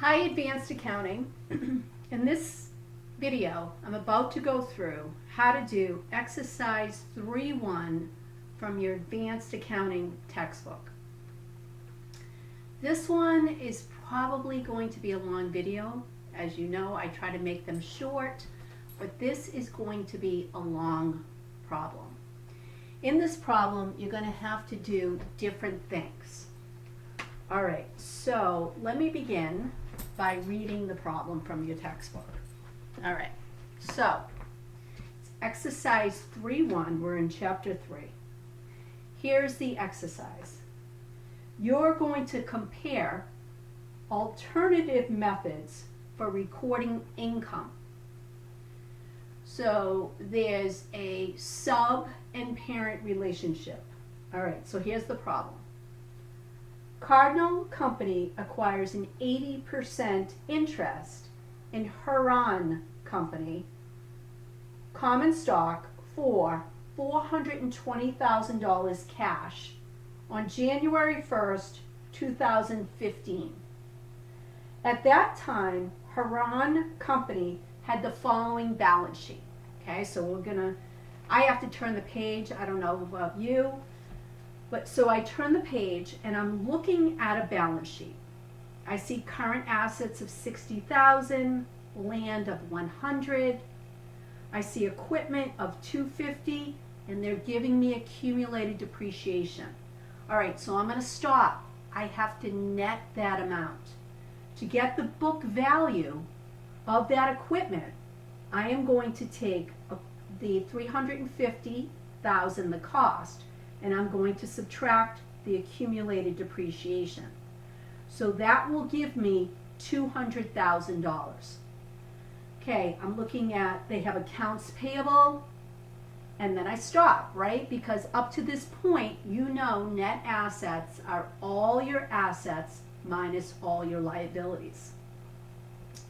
Hi, Advanced Accounting. In this video, I'm about to go through how to do exercise 3.1 from your Advanced Accounting textbook. This one is probably going to be a long video. As you know, I try to make them short, but this is going to be a long problem. In this problem, you're going to have to do different things. All right, so let me begin by reading the problem from your textbook. All right, so it's exercise 3.1. We're in chapter 3. Here's the exercise. You're going to compare alternative methods for recording income. So there's a sub and parent relationship. All right, so here's the problem. Cardinal Company acquires an 80% interest in Huron Company common stock for $420,000 cash on January 1st, 2015. At that time, Huron Company had the following balance sheet. Okay, so I have to turn the page. I don't know about you. But so I turn the page and I'm looking at a balance sheet. I see current assets of $60,000, land of $100. I see equipment of $250, and they're giving me accumulated depreciation. All right, so I'm going to stop. I have to net that amount. To get the book value of that equipment, I am going to take the $350,000, the cost, and I'm going to subtract the accumulated depreciation. So that will give me $200,000. Okay, I'm looking at, they have accounts payable, and then I stop, right? Because up to this point, you know net assets are all your assets minus all your liabilities.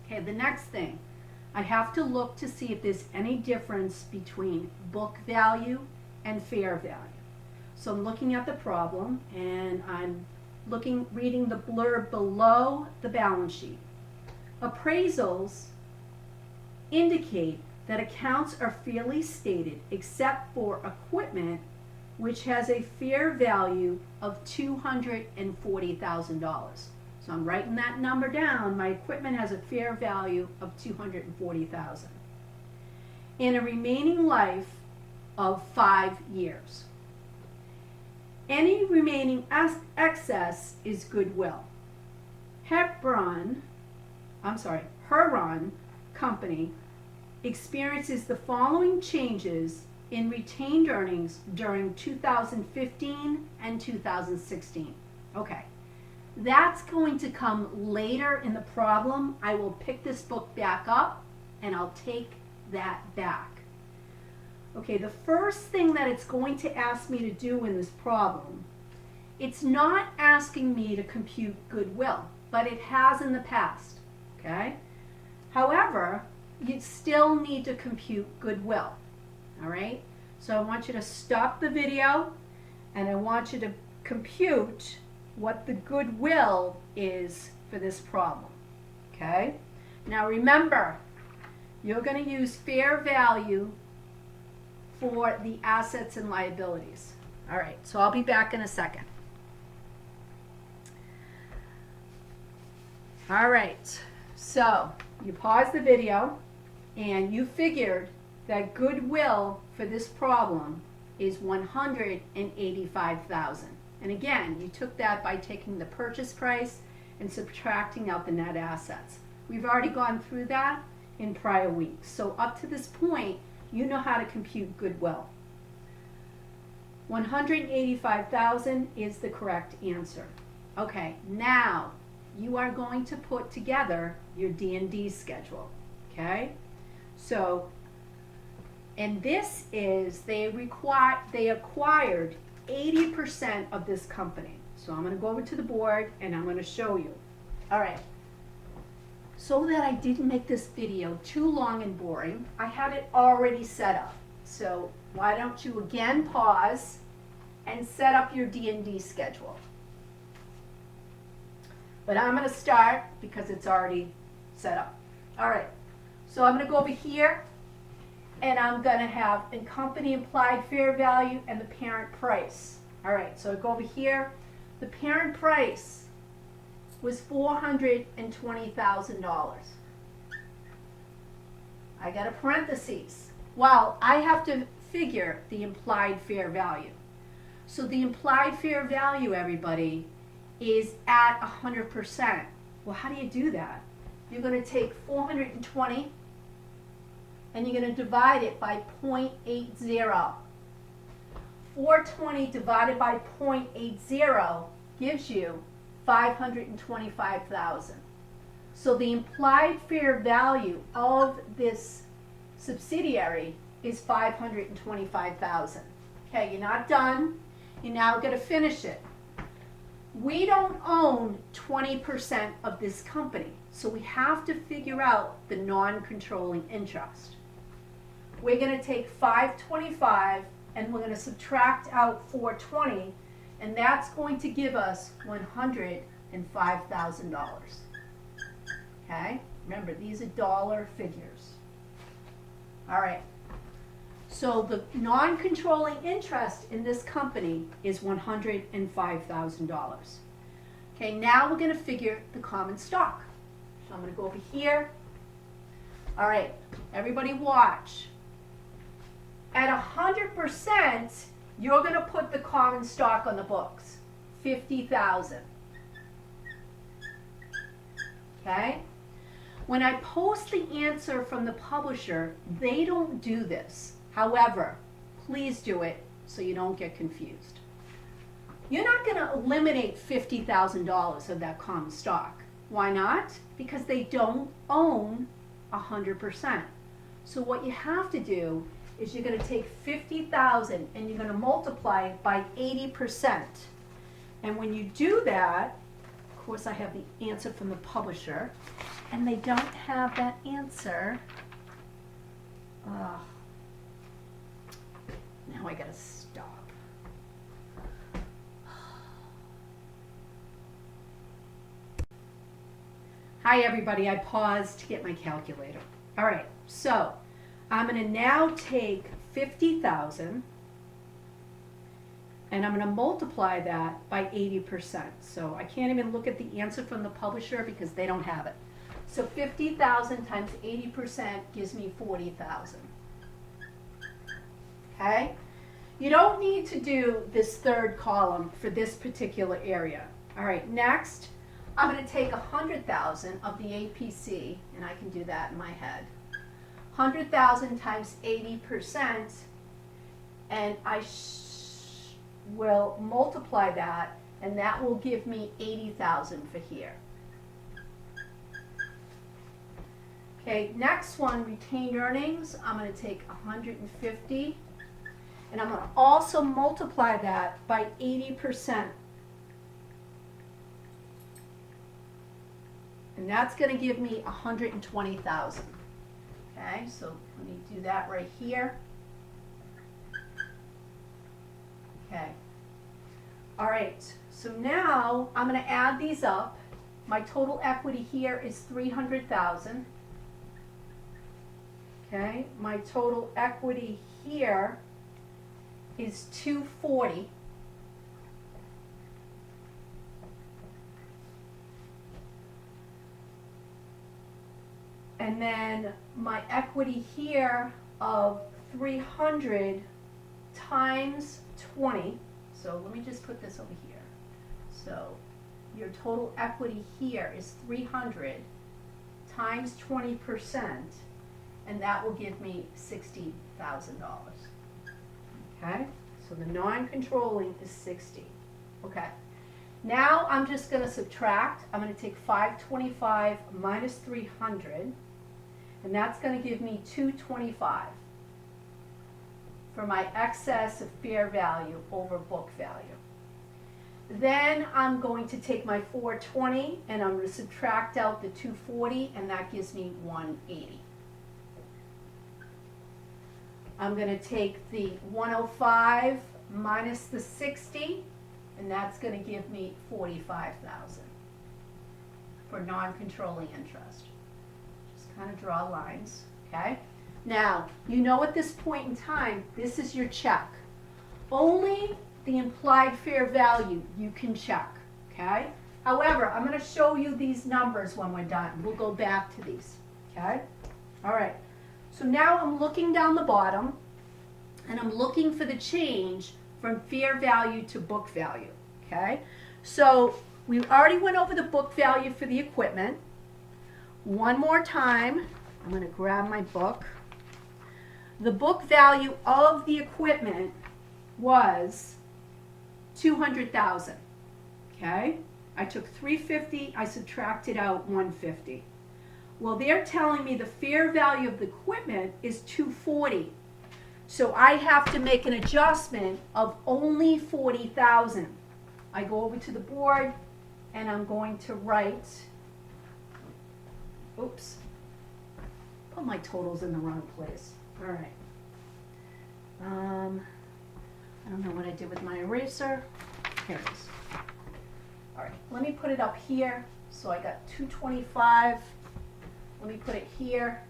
Okay, the next thing, I have to look to see if there's any difference between book value and fair value. So I'm looking at the problem and I'm reading the blurb below the balance sheet. Appraisals indicate that accounts are fairly stated except for equipment which has a fair value of $240,000. So I'm writing that number down. My equipment has a fair value of $240,000 and a remaining life of 5 years. Any remaining excess is goodwill. Huron Company experiences the following changes in retained earnings during 2015 and 2016. Okay, that's going to come later in the problem. I will pick this book back up and I'll take that back. Okay, the first thing that it's going to ask me to do in this problem, it's not asking me to compute goodwill, but it has in the past, okay? However, you still need to compute goodwill, all right? So I want you to stop the video and I want you to compute what the goodwill is for this problem, okay? Now remember, you're going to use fair value for the assets and liabilities. All right, so I'll be back in a second. All right, so you pause the video and you figured that goodwill for this problem is $185,000. And again, you took that by taking the purchase price and subtracting out the net assets. We've already gone through that in prior weeks. So up to this point, you know how to compute goodwill. $185,000 is the correct answer. Okay, now you are going to put together your D&D schedule, okay? So, and this is, they acquired 80% of this company. So I'm going to go over to the board and I'm going to show you. All right. So that I didn't make this video too long and boring, I had it already set up. So why don't you again pause and set up your D&D schedule. But I'm going to start because it's already set up. All right, so I'm going to go over here, and I'm going to have a company implied fair value and the parent price. All right, so I go over here. The parent price was $420,000. I got a parentheses. Well, I have to figure the implied fair value. So the implied fair value, everybody, is at 100%. Well, how do you do that? You're going to take 420 and you're going to divide it by 0.80. 420 divided by 0.80 gives you 525,000. So the implied fair value of this subsidiary is 525,000. Okay, you're not done. You're now going to finish it. We don't own 20% of this company, so we have to figure out the non-controlling interest. We're going to take 525 and we're going to subtract out 420, and that's going to give us $105,000. Okay? Remember, these are dollar figures. All right. So the non-controlling interest in this company is $105,000. Okay, now we're going to figure the common stock. So I'm going to go over here. All right, everybody watch. At 100%, you're going to put the common stock on the books, 50,000. Okay? When I post the answer from the publisher, they don't do this. However, please do it so you don't get confused. You're not going to eliminate $50,000 of that common stock. Why not? Because they don't own 100%. So what you have to do is you're going to take 50,000 and you're going to multiply it by 80%. And when you do that, of course I have the answer from the publisher, and they don't have that answer. Now I gotta stop. Hi everybody, I paused to get my calculator. All right, so I'm gonna now take 50,000 and I'm gonna multiply that by 80%. So I can't even look at the answer from the publisher because they don't have it. So 50,000 times 80% gives me 40,000. Okay? You don't need to do this third column for this particular area. All right, next, I'm going to take 100,000 of the APC, and I can do that in my head. 100,000 times 80%, and I will multiply that, and that will give me 80,000 for here. Okay, next one, retained earnings. I'm going to take 150. And I'm going to also multiply that by 80%. And that's going to give me 120,000. Okay, so let me do that right here. Okay. All right, so now I'm going to add these up. My total equity here is 300,000. Okay, my total equity here is 240. And then my equity here of 300 times 20. So let me just put this over here. So your total equity here is 300 times 20%, and that will give me $60,000. Okay, so the non-controlling is 60. Okay, now I'm just going to subtract. I'm going to take 525 minus 300, and that's going to give me 225 for my excess of fair value over book value. Then I'm going to take my 420 and I'm going to subtract out the 240, and that gives me 180. I'm going to take the 105 minus the 60, and that's going to give me 45,000. for non-controlling interest. Just kind of draw lines, okay? Now, you know at this point in time, this is your check. Only the implied fair value you can check, okay? However, I'm going to show you these numbers when we're done. We'll go back to these, okay? All right. So now I'm looking down the bottom, and I'm looking for the change from fair value to book value, okay? So we already went over the book value for the equipment. One more time, I'm going to grab my book. The book value of the equipment was $200,000, okay? I took $350, I subtracted out $150. Well, they're telling me the fair value of the equipment is $240. So I have to make an adjustment of only $40,000. I go over to the board and I'm going to write, oops, put my totals in the wrong place. All right. I don't know what I did with my eraser. Here it is. All right, let me put it up here. So I got 225. Let me put it here.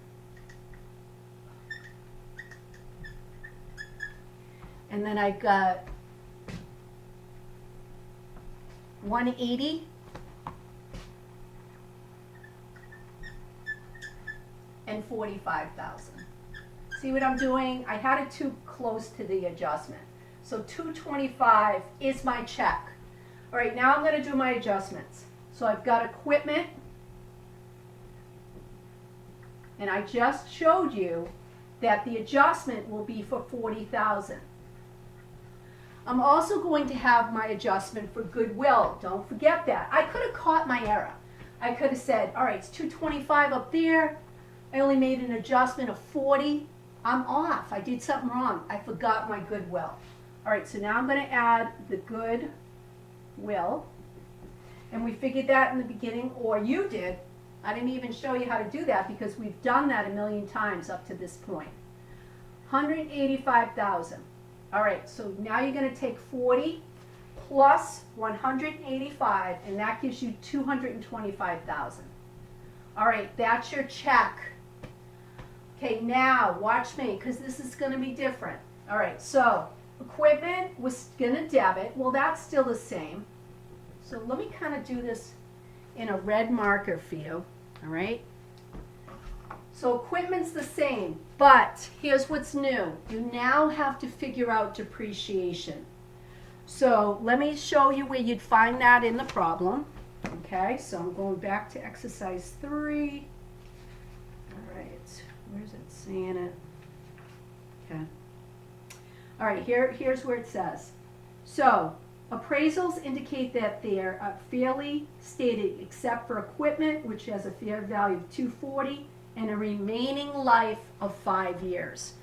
And then I got 180 and 45,000. See what I'm doing? I had it too close to the adjustment. So 225 is my check. All right, now I'm going to do my adjustments. So I've got equipment, and I just showed you that the adjustment will be for 40,000. I'm also going to have my adjustment for goodwill. Don't forget that. I could have caught my error. I could have said, all right, it's 225 up there. I only made an adjustment of 40. I'm off. I did something wrong. I forgot my goodwill. All right, so now I'm going to add the goodwill. And we figured that in the beginning, or you did. I didn't even show you how to do that because we've done that a million times up to this point. 185,000. All right, so now you're going to take 40 plus 185, and that gives you 225,000. All right, that's your check. Okay, now watch me, because this is going to be different. All right, so equipment was going to debit. Well, that's still the same. So let me kind of do this in a red marker for you. All right. So equipment's the same, but here's what's new. You now have to figure out depreciation. So let me show you where you'd find that in the problem. Okay, so I'm going back to exercise 3. All right, where's it saying it? Okay. All right, here's where it says. So appraisals indicate that they're fairly stated except for equipment, which has a fair value of $240 and a remaining life of 5 years.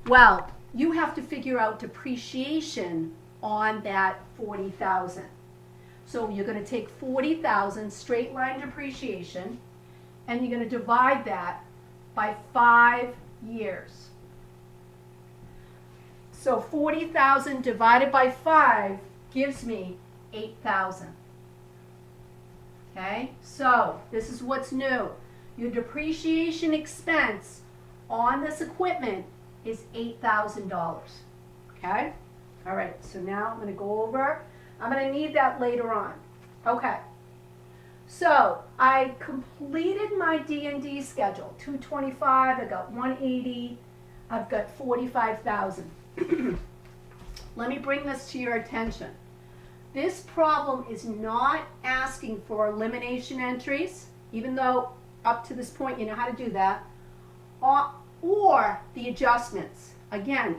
Well, you have to figure out depreciation on that 40,000. So you're going to take 40,000 straight line depreciation, and you're going to divide that by 5 years. So 40,000 divided by 5 gives me 8,000. Okay, so this is what's new. Your depreciation expense on this equipment is $8,000. Okay, all right, so now I'm going to go over. I'm going to need that later on. Okay, so I completed my D&D schedule. 225, I got 180, I've got 45,000. Let me bring this to your attention. This problem is not asking for elimination entries, even though up to this point you know how to do that, or the adjustments. Again,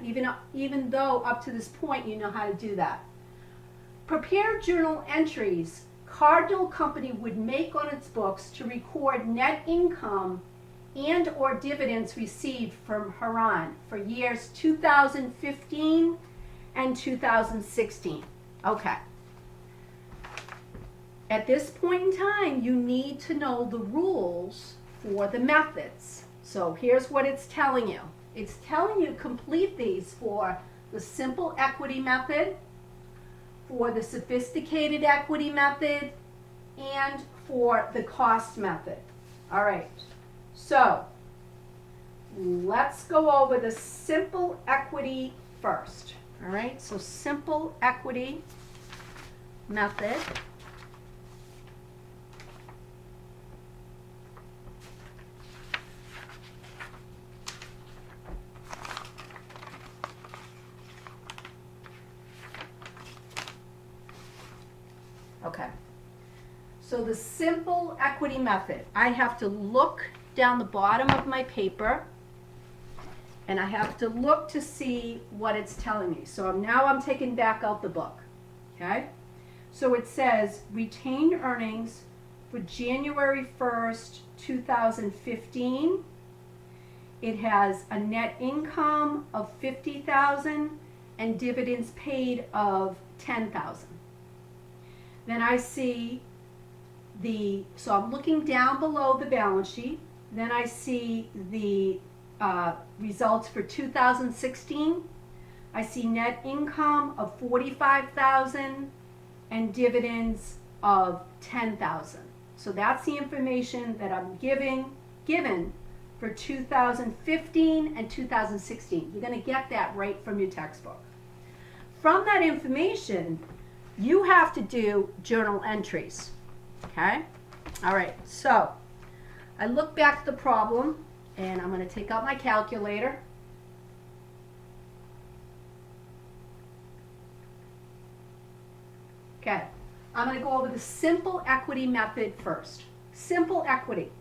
even though up to this point you know how to do that. Prepare journal entries Cardinal Company would make on its books to record net income and or dividends received from Haran for years 2015 and 2016. Okay. At this point in time, you need to know the rules for the methods. So here's what it's telling you. It's telling you to complete these for the simple equity method, for the sophisticated equity method, and for the cost method. All right, so let's go over the simple equity first. All right, so simple equity method. Okay, so the simple equity method, I have to look down the bottom of my paper and I have to look to see what it's telling me. So now I'm taking back out the book, okay? So it says retained earnings for January 1st, 2015. It has a net income of $50,000 and dividends paid of $10,000. Then I see so I'm looking down below the balance sheet. Then I see the results for 2016. I see net income of $45,000 and dividends of $10,000. So that's the information that I'm given for 2015 and 2016. You're going to get that right from your textbook. From that information, you have to do journal entries, okay? All right, so I look back at the problem, and I'm going to take out my calculator. Okay, I'm going to go over the simple equity method first. Simple equity.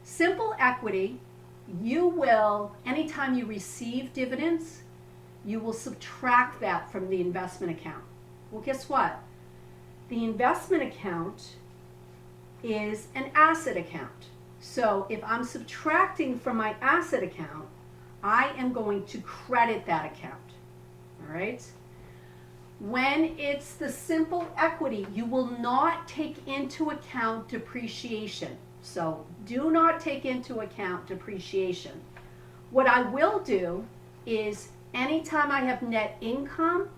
Simple equity, you will, anytime you receive dividends, you will subtract that from the investment account. Well, guess what? The investment account is an asset account. So if I'm subtracting from my asset account, I am going to credit that account. All right? When it's the simple equity, you will not take into account depreciation. So do not take into account depreciation. What I will do is anytime I have net income,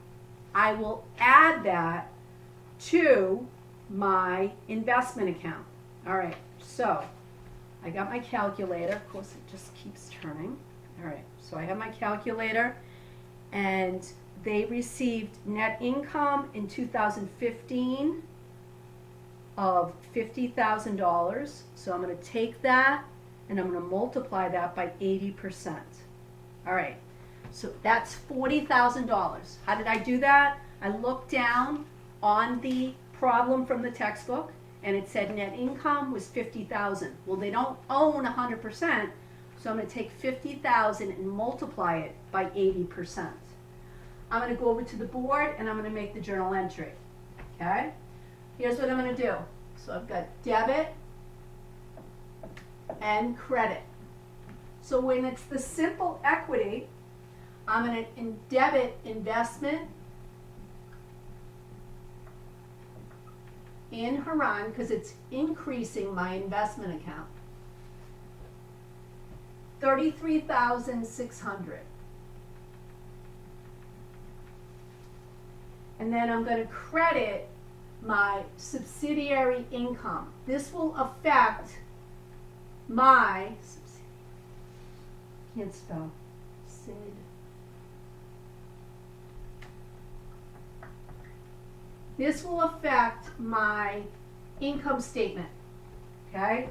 I will add that to my investment account. All right, so I got my calculator. Of course, it just keeps turning. All right, so I have my calculator, and they received net income in 2015 of $50,000. So I'm going to take that and I'm going to multiply that by 80%. All right, so that's $40,000. How did I do that? I looked down on the problem from the textbook and it said net income was $50,000. Well, they don't own 100%, so I'm going to take $50,000 and multiply it by 80%. I'm going to go over to the board and I'm going to make the journal entry. Okay? Here's what I'm going to do. So I've got debit and credit. So when it's the simple equity, I'm going to debit investment in Haran because it's increasing my investment account. $33,600. And then I'm going to credit my subsidiary income. This will affect my, can't spell, this will affect my income statement. Okay,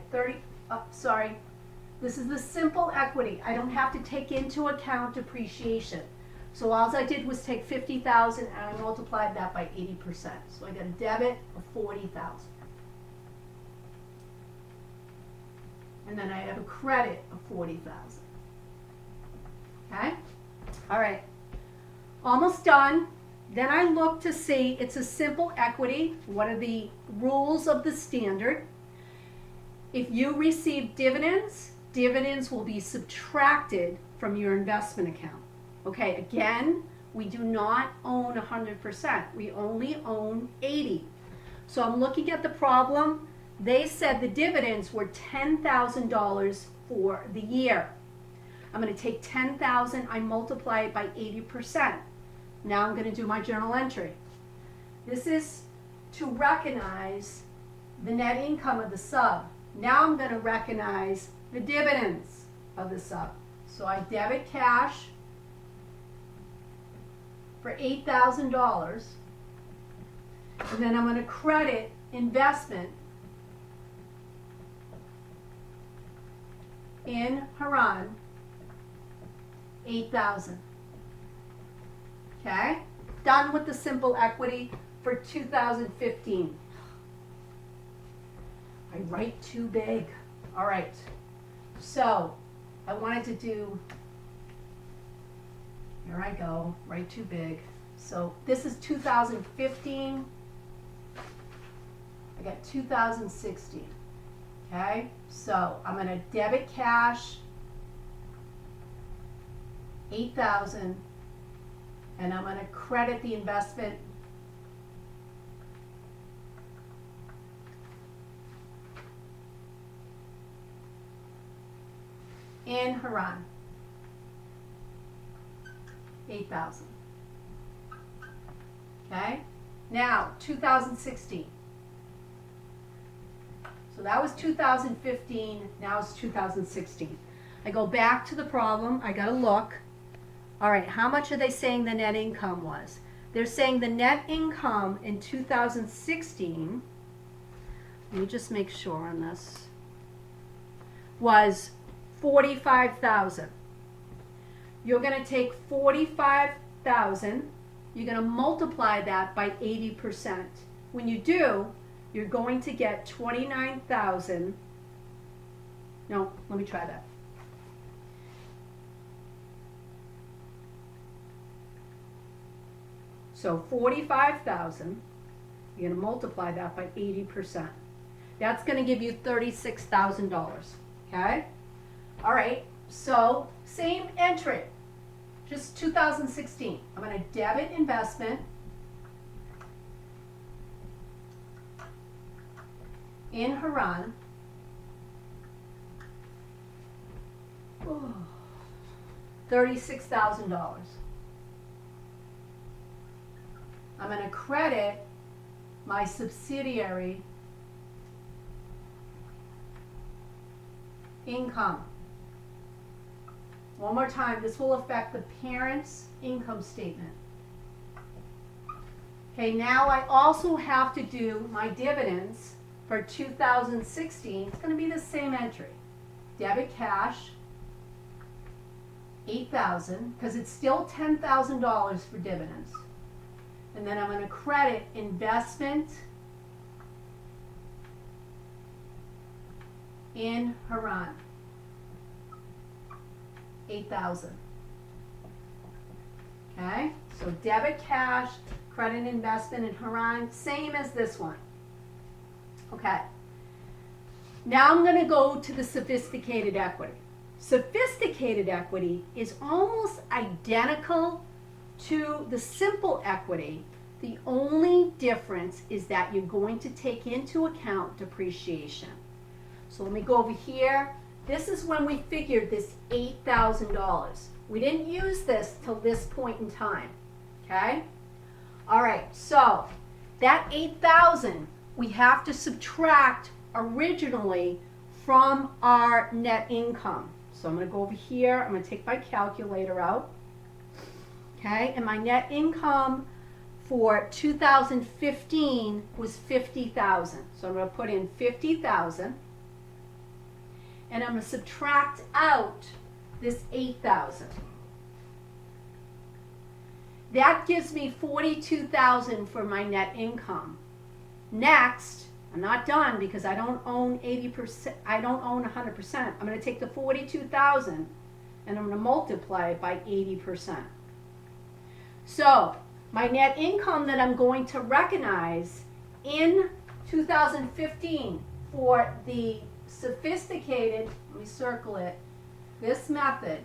this is the simple equity. I don't have to take into account depreciation. So all I did was take $50,000 and I multiplied that by 80%. So I got a debit of $40,000. And then I have a credit of $40,000. Okay? All right. Almost done. Then I look to see, it's a simple equity. What are the rules of the standard? If you receive dividends, dividends will be subtracted from your investment account. Okay, again, we do not own 100%. We only own 80%. So I'm looking at the problem. They said the dividends were $10,000 for the year. I'm going to take $10,000, I multiply it by 80%. Now I'm going to do my journal entry. This is to recognize the net income of the sub. Now I'm going to recognize the dividends of the sub. So I debit cash for $8,000, and then I'm going to credit investment in Haran, $8,000. Okay? Done with the simple equity for 2015. I write too big. All right. So I wanted to do, here I go, write too big. So this is 2015. I got 2016. Okay? So I'm going to debit cash, $8,000, and I'm going to credit the investment in Haran, $8,000. Okay? Now, 2016. So that was 2015, now it's 2016. I go back to the problem, I gotta look. All right, how much are they saying the net income was? They're saying the net income in 2016, let me just make sure on this, was 45,000. You're going to take 45,000, you're going to multiply that by 80%. When you do, you're going to get 29,000. No, let me try that. So 45,000, you're going to multiply that by 80%. That's going to give you $36,000. Okay? All right, so same entry, just 2016. I'm going to debit investment in Haran. $36,000. I'm going to credit my subsidiary income. One more time, this will affect the parent's income statement. Okay, now I also have to do my dividends for 2016. It's going to be the same entry. Debit cash, $8,000, because it's still $10,000 for dividends. And then I'm going to credit investment in Haran, $8,000. Okay, so debit cash, credit investment in Haran, same as this one. Okay, now I'm going to go to the sophisticated equity. Sophisticated equity is almost identical to the simple equity. The only difference is that you're going to take into account depreciation. So let me go over here. This is when we figured this $8,000. We didn't use this till this point in time. Okay? All right, so that $8,000 we have to subtract originally from our net income. So I'm going to go over here. I'm going to take my calculator out. Okay, and my net income for 2015 was $50,000. So I'm going to put in $50,000, and I'm going to subtract out this $8,000. That gives me $42,000 for my net income. Next, I'm not done because I don't own 80%. I don't own 100%. I'm going to take the $42,000 and I'm going to multiply it by 80%. So my net income that I'm going to recognize in 2015 for the sophisticated, let me circle it, this method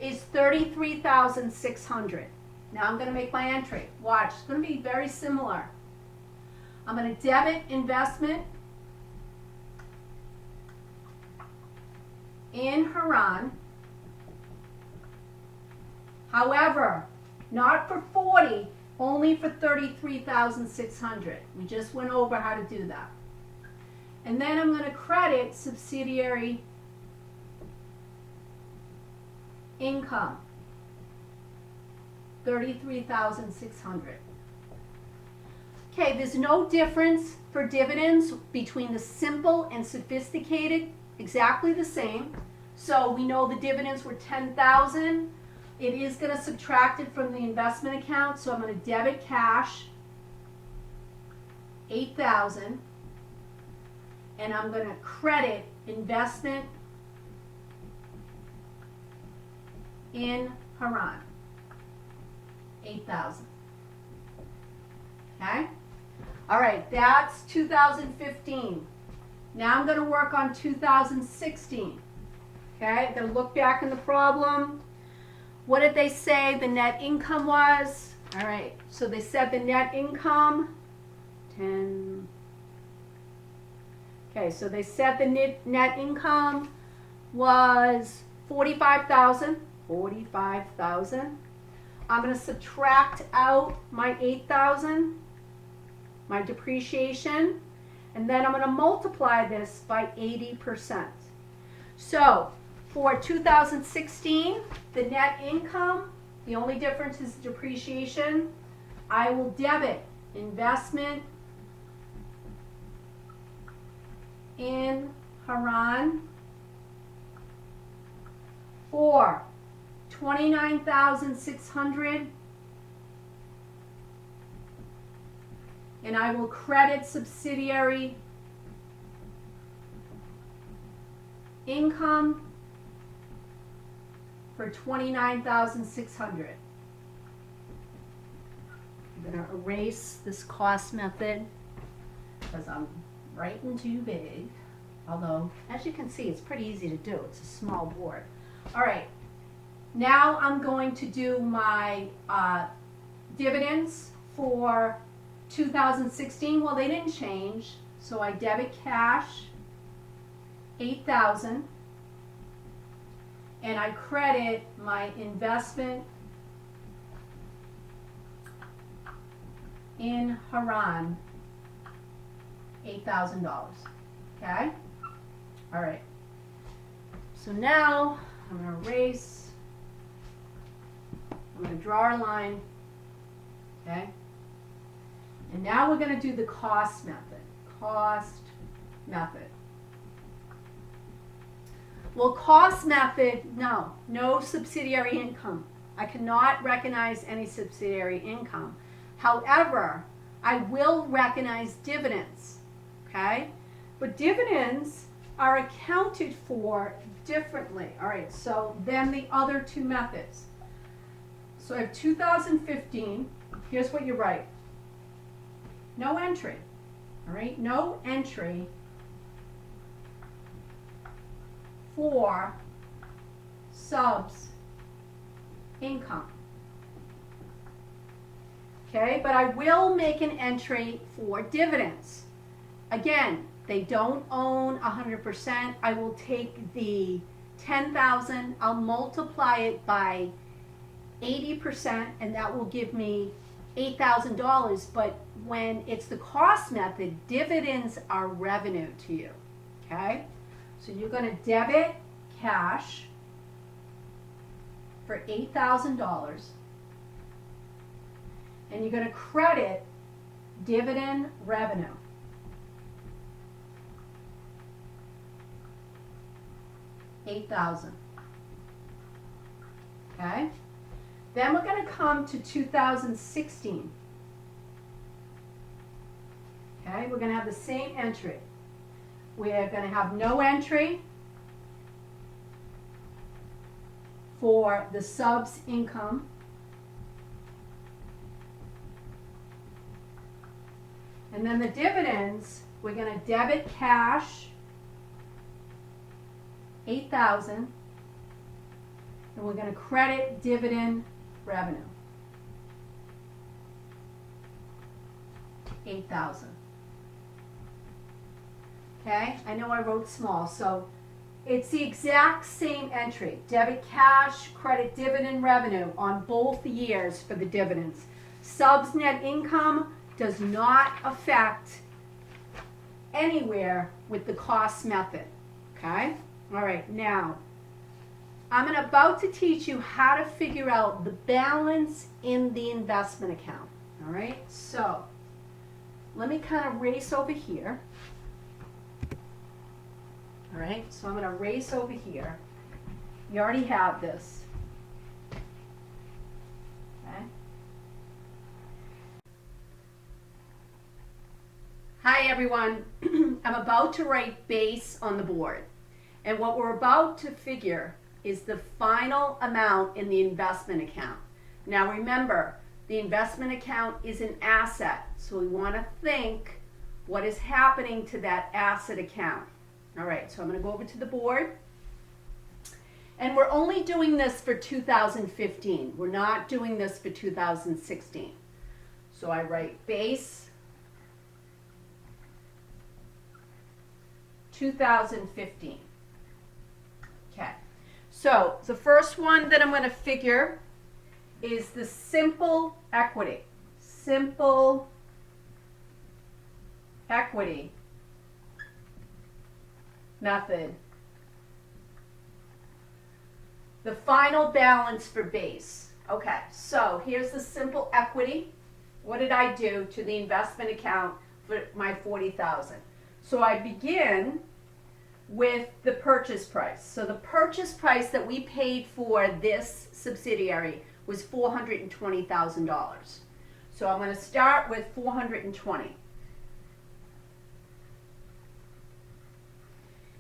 is $33,600. Now I'm going to make my entry. Watch, it's going to be very similar. I'm going to debit investment in Haran. However, not for 40, only for $33,600. We just went over how to do that. And then I'm going to credit subsidiary income, $33,600. Okay, there's no difference for dividends between the simple and sophisticated, exactly the same. So we know the dividends were $10,000. It is going to subtract it from the investment account, so I'm going to debit cash $8,000, and I'm going to credit investment in Haran, $8,000. Okay? All right, that's 2015. Now I'm going to work on 2016. Okay, I'm going to look back in the problem. What did they say the net income was? All right, so they said the net income, 10. Okay, so they said the net income was 45,000. 45,000. I'm going to subtract out my 8,000, my depreciation, and then I'm going to multiply this by 80%. So for 2016, the net income, the only difference is depreciation. I will debit investment in Haran for $29,600, and I will credit subsidiary income for $29,600. I'm going to erase this cost method because I'm writing too big. Although, as you can see, it's pretty easy to do. It's a small board. All right. Now I'm going to do my dividends for 2016. Well, they didn't change. So I debit cash $8,000, and I credit my investment in Haran, $8,000. Okay? All right. So now I'm going to erase. I'm going to draw a line. Okay? And now we're going to do the cost method. Cost method. Well, cost method, no subsidiary income. I cannot recognize any subsidiary income. However, I will recognize dividends, okay? But dividends are accounted for differently, all right, so than the other two methods. So I have 2015, here's what you write. No entry, all right, no entry for subs income. Okay, but I will make an entry for dividends. Again, they don't own 100%. I will take the 10,000, I'll multiply it by 80%, and that will give me $8,000. But when it's the cost method, dividends are revenue to you. Okay, so you're going to debit cash for $8,000. And you're going to credit dividend revenue. $8,000. Okay? Then we're going to come to 2016. Okay? We're going to have the same entry. We're going to have no entry for the subs income. And then the dividends, we're going to debit cash, $8,000, and we're going to credit dividend revenue, $8,000. Okay, I know I wrote small, so it's the exact same entry. Debit cash, credit dividend revenue on both years for the dividends. Subs net income does not affect anywhere with the cost method. Okay? All right, now I'm about to teach you how to figure out the balance in the investment account. All right, so let me kind of race over here. All right, so I'm going to race over here. You already have this. Okay. Hi everyone. I'm about to write base on the board. And what we're about to figure is the final amount in the investment account. Now remember, the investment account is an asset, so we want to think what is happening to that asset account. All right, so I'm going to go over to the board. And we're only doing this for 2015. We're not doing this for 2016. So I write base 2015. Okay, so the first one that I'm going to figure is the simple equity. Simple equity method. The final balance for base. Okay, so here's the simple equity. What did I do to the investment account for my $40,000? So I begin with the purchase price. So the purchase price that we paid for this subsidiary was $420,000. So I'm going to start with 420.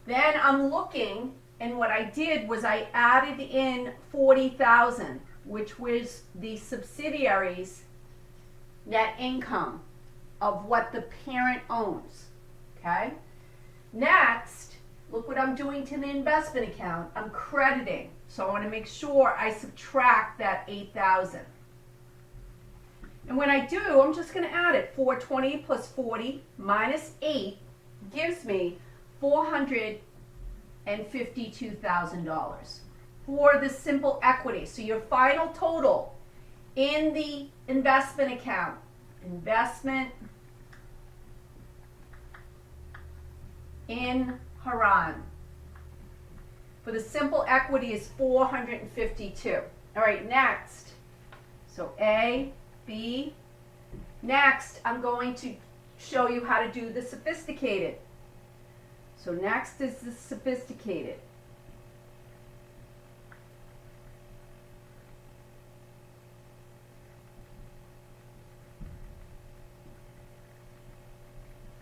Then I'm looking, and what I did was I added in 40,000, which was the subsidiary's net income of what the parent owns. Okay? Next, look what I'm doing to the investment account. I'm crediting. So I want to make sure I subtract that 8,000. And when I do, I'm just going to add it. 420 plus 40 minus 8 gives me $452,000 for the simple equity. So your final total in the investment account, investment in Haran, for the simple equity is 452. All right, next. So A, B. Next, I'm going to show you how to do the sophisticated. So next is the sophisticated.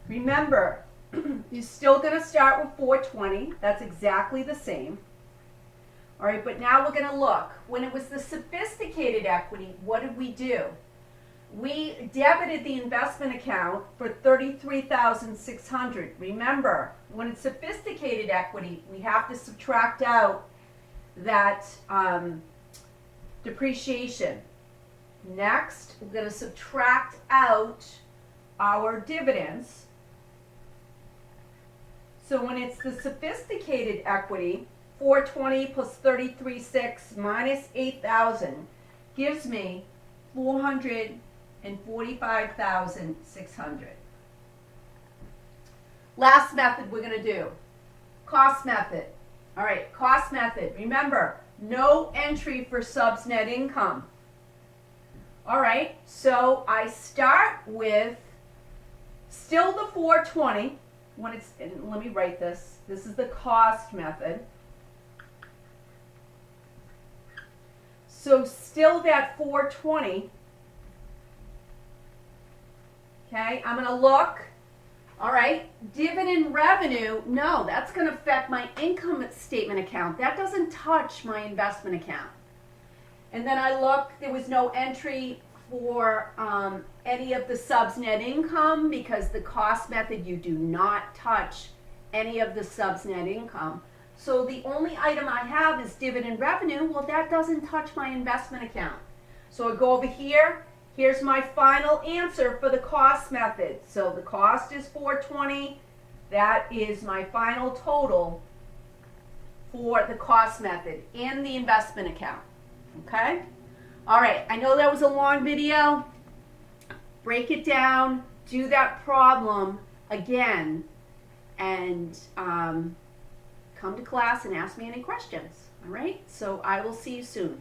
Remember, you're still going to start with 420. That's exactly the same. All right, but now we're going to look. When it was the sophisticated equity, what did we do? We debited the investment account for $33,600. Remember, when it's sophisticated equity, we have to subtract out that depreciation. Next, we're going to subtract out our dividends. So when it's the sophisticated equity, 420 plus 33,600 minus 8,000 gives me 445,600. Last method we're going to do, cost method. All right, cost method. Remember, no entry for subs net income. All right, so I start with still the 420. When it's, and let me write this. This is the cost method. So still that 420. Okay, I'm going to look. All right, dividend revenue. No, that's going to affect my income statement account. That doesn't touch my investment account. And then I look, there was no entry for any of the subs net income because the cost method, you do not touch any of the subs net income. So the only item I have is dividend revenue. Well, that doesn't touch my investment account. So I go over here. Here's my final answer for the cost method. So the cost is 420. That is my final total for the cost method in the investment account. Okay? All right, I know that was a long video. Break it down, do that problem again, and come to class and ask me any questions. All right, so I will see you soon.